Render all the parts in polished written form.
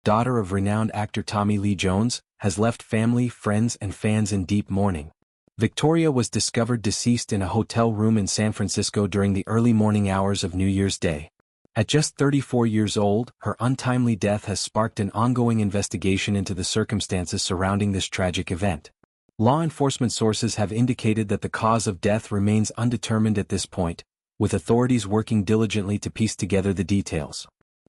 daughter of renowned actor Tommy Lee Jones, has left family, friends, and fans in deep mourning. Victoria was discovered deceased in a hotel room in San Francisco during the early morning hours of New Year's Day. At just 34 years old, her untimely death has sparked an ongoing investigation into the circumstances surrounding this tragic event. Law enforcement sources have indicated that the cause of death remains undetermined at this point, with authorities working diligently to piece together the details.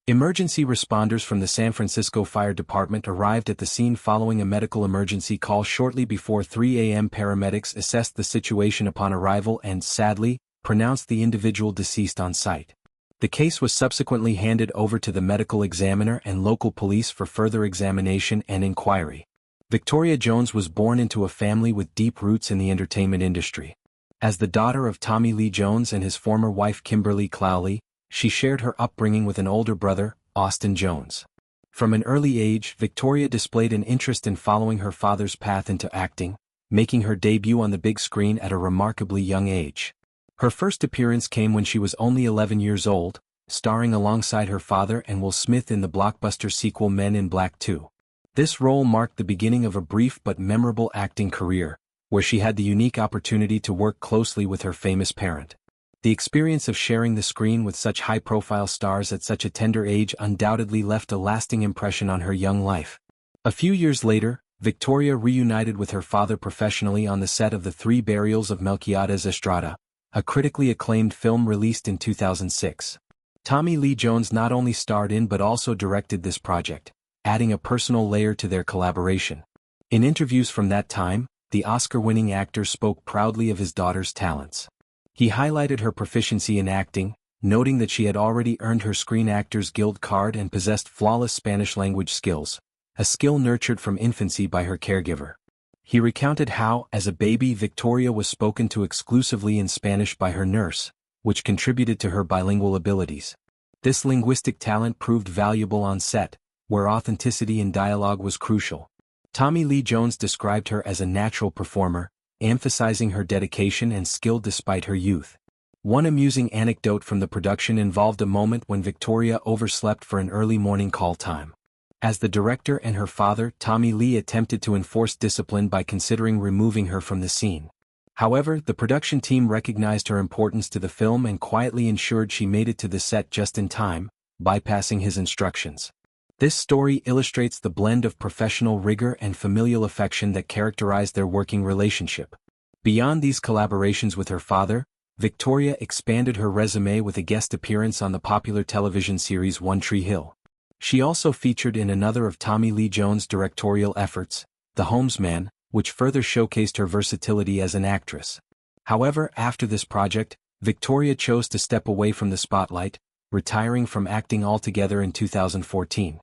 Emergency responders from the San Francisco Fire Department arrived at the scene following a medical emergency call shortly before 3 a.m. Paramedics assessed the situation upon arrival and, sadly, pronounced the individual deceased on site. The case was subsequently handed over to the medical examiner and local police for further examination and inquiry. Victoria Jones was born into a family with deep roots in the entertainment industry. As the daughter of Tommy Lee Jones and his former wife Kimberly Clowley, she shared her upbringing with an older brother, Austin Jones. From an early age, Victoria displayed an interest in following her father's path into acting, making her debut on the big screen at a remarkably young age. Her first appearance came when she was only 11 years old, starring alongside her father and Will Smith in the blockbuster sequel Men in Black 2. This role marked the beginning of a brief but memorable acting career, where she had the unique opportunity to work closely with her famous parent. The experience of sharing the screen with such high-profile stars at such a tender age undoubtedly left a lasting impression on her young life. A few years later, Victoria reunited with her father professionally on the set of The Three Burials of Melquiades Estrada, a critically acclaimed film released in 2006. Tommy Lee Jones not only starred in but also directed this project, adding a personal layer to their collaboration. In interviews from that time, the Oscar-winning actor spoke proudly of his daughter's talents. He highlighted her proficiency in acting, noting that she had already earned her Screen Actors Guild card and possessed flawless Spanish-language skills, a skill nurtured from infancy by her caregiver. He recounted how, as a baby, Victoria was spoken to exclusively in Spanish by her nurse, which contributed to her bilingual abilities. This linguistic talent proved valuable on set, where authenticity in dialogue was crucial. Tommy Lee Jones described her as a natural performer, emphasizing her dedication and skill despite her youth. One amusing anecdote from the production involved a moment when Victoria overslept for an early morning call time. As the director and her father, Tommy Lee attempted to enforce discipline by considering removing her from the scene. However, the production team recognized her importance to the film and quietly ensured she made it to the set just in time, bypassing his instructions. This story illustrates the blend of professional rigor and familial affection that characterized their working relationship. Beyond these collaborations with her father, Victoria expanded her resume with a guest appearance on the popular television series One Tree Hill. She also featured in another of Tommy Lee Jones' directorial efforts, The Homesman, which further showcased her versatility as an actress. However, after this project, Victoria chose to step away from the spotlight, retiring from acting altogether in 2014.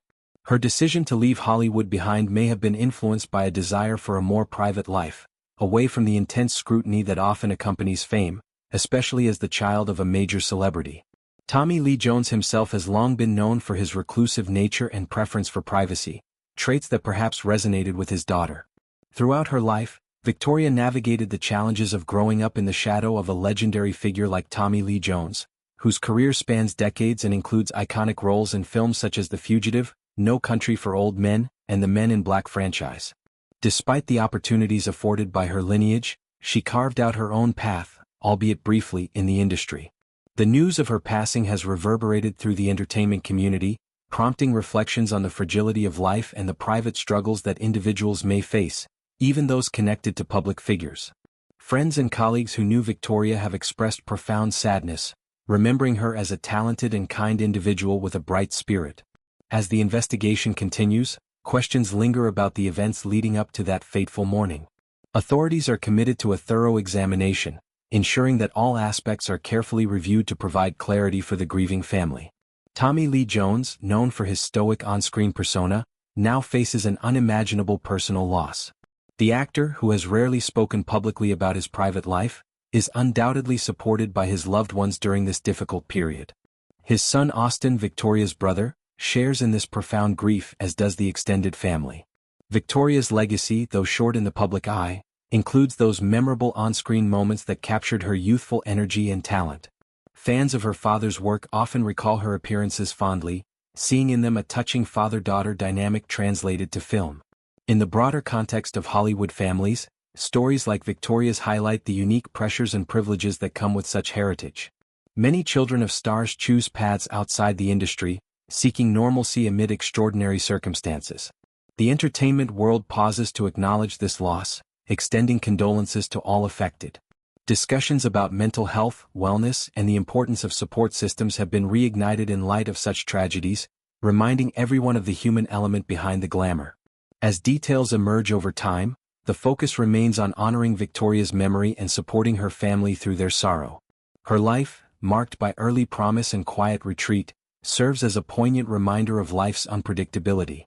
Her decision to leave Hollywood behind may have been influenced by a desire for a more private life, away from the intense scrutiny that often accompanies fame, especially as the child of a major celebrity. Tommy Lee Jones himself has long been known for his reclusive nature and preference for privacy, traits that perhaps resonated with his daughter. Throughout her life, Victoria navigated the challenges of growing up in the shadow of a legendary figure like Tommy Lee Jones, whose career spans decades and includes iconic roles in films such as The Fugitive, No Country for Old Men, and the Men in Black franchise. Despite the opportunities afforded by her lineage, she carved out her own path, albeit briefly, in the industry. The news of her passing has reverberated through the entertainment community, prompting reflections on the fragility of life and the private struggles that individuals may face, even those connected to public figures. Friends and colleagues who knew Victoria have expressed profound sadness, remembering her as a talented and kind individual with a bright spirit. As the investigation continues, questions linger about the events leading up to that fateful morning. Authorities are committed to a thorough examination, ensuring that all aspects are carefully reviewed to provide clarity for the grieving family. Tommy Lee Jones, known for his stoic on-screen persona, now faces an unimaginable personal loss. The actor, who has rarely spoken publicly about his private life, is undoubtedly supported by his loved ones during this difficult period. His son Austin, Victoria's brother, shares in this profound grief, as does the extended family. Victoria's legacy, though short in the public eye, includes those memorable on-screen moments that captured her youthful energy and talent. Fans of her father's work often recall her appearances fondly, seeing in them a touching father-daughter dynamic translated to film. In the broader context of Hollywood families, stories like Victoria's highlight the unique pressures and privileges that come with such heritage. Many children of stars choose paths outside the industry, seeking normalcy amid extraordinary circumstances. The entertainment world pauses to acknowledge this loss, extending condolences to all affected. Discussions about mental health, wellness, and the importance of support systems have been reignited in light of such tragedies, reminding everyone of the human element behind the glamour. As details emerge over time, the focus remains on honoring Victoria's memory and supporting her family through their sorrow. Her life, marked by early promise and quiet retreat, serves as a poignant reminder of life's unpredictability.